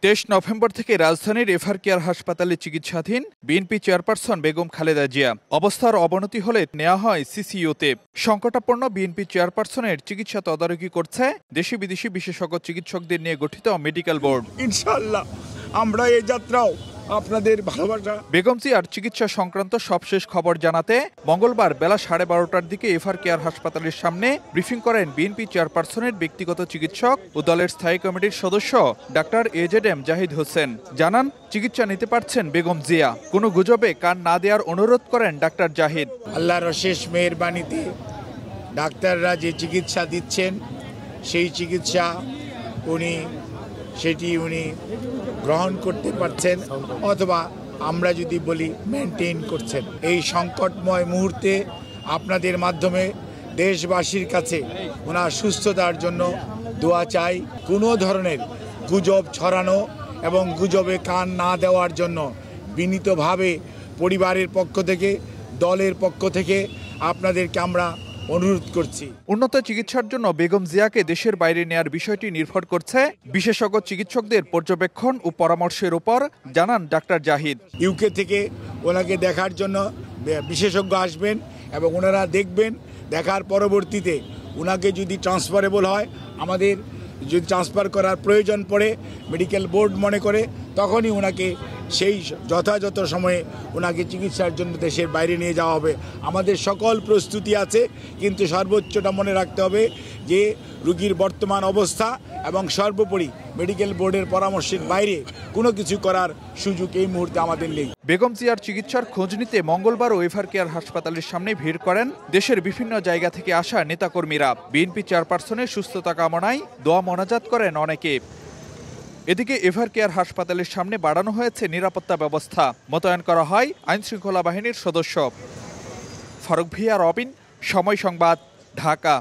23 November থেকে রাজধানীর ever care হাসপাতালে চিকিৎসাধীন বিএনপি চেয়ারপারসন বেগম খালেদা জিয়া অবস্থার অবনতি হলে নেওয়া হয় সিসিইউতে। সংকটাপন্ন বিএনপি চেয়ারপারসনের চিকিৎসা তদারকি করছে দেশি বিদেশি বিশেষজ্ঞ চিকিৎসকদের নিয়ে গঠিত মেডিকেল বোর্ড। ইনশাআল্লাহ আমরা এই যাত্রাও আপনাদের ভালোবাসা। বেগম জিয়ার চিকিৎসা সংক্রান্ত সবশেষ খবর জানাতে মঙ্গলবার বেলা 12:30টার দিকে এভার কেয়ার হাসপাতালের সামনে ব্রিফিং করেন বিএনপি চেয়ারপারসনের ব্যক্তিগত চিকিৎসক ও দলের স্থায়ী কমিটির সদস্য ডাক্তার AZM জাহিদ হোসেন। জানান, চিকিৎসা নিতে পারছেন বেগম জিয়া। কোনো গুজবে কান না দেওয়ার অনুরোধ করেন ডাক্তার জাহিদ। আল্লাহর অশেষ মেহেরবানিতে ডাক্তাররা যে চিকিৎসা দিচ্ছেন সেই চিকিৎসা উনি গ্রহণ করতে পারছেন, অথবা আমরা যদি বলি মেনটেন করছেন। এই সংকটময় মুহূর্তে আপনাদের মাধ্যমে দেশবাসীর কাছে ওনার সুস্থতার জন্য দোয়া চাই। কোনো ধরনের গুজব ছড়ানো এবং গুজবে কান না দেওয়ার জন্য বিনীতভাবে পরিবারের পক্ষ থেকে, দলের পক্ষ থেকে আপনাদেরকে আমরা অনুরোধ করছি। উন্নত চিকিৎসার জন্য বেগম জিয়াকে দেশের বাইরে নেয়ার বিষয়টি নির্ভর করছে বিশেষজ্ঞ চিকিৎসকদের পর্যবেক্ষণ ও পরামর্শের উপর, জানান ডাক্তার জাহিদ। ইউকে থেকে ওনাকে দেখার জন্য বিশেষজ্ঞ আসবেন এবং ওনারা দেখবেন। দেখার পরবর্তীতে ওনাকে যদি ট্রান্সফারেবল হয়, আমাদের যদি ট্রান্সফার করার প্রয়োজন পড়ে মেডিকেল বোর্ড মনে করে, তখনই ওনাকে সেই যথাযথ সময়ে ওনাকে চিকিৎসার জন্য দেশের বাইরে নিয়ে যাওয়া হবে। আমাদের সকল প্রস্তুতি আছে, কিন্তু সর্বোচ্চটা মনে রাখতে হবে যে রোগীর বর্তমান অবস্থা এবং সর্বোপরি মেডিকেল বোর্ডের পরামর্শের বাইরে কোনো কিছু করার সুযোগ এই মুহূর্তে আমাদের নেই। বেগম জিয়ার চিকিৎসার খোঁজ নিতে মঙ্গলবার এভার কেয়ার হাসপাতালের সামনে ভিড় করেন দেশের বিভিন্ন জায়গা থেকে আসা নেতাকর্মীরা। বিএনপি চেয়ারপারসনের সুস্থতা কামনায় দোয়া মোনাজাত করেন অনেকে। এদিকে এভার কেয়ার হাসপাতালের সামনে বাড়ানো হয়েছে নিরাপত্তা ব্যবস্থা। মোতায়েন করা হয় আইনশৃঙ্খলা বাহিনীর সদস্য। ফারুক ভিয়া, রবিন, সময় সংবাদ, ঢাকা।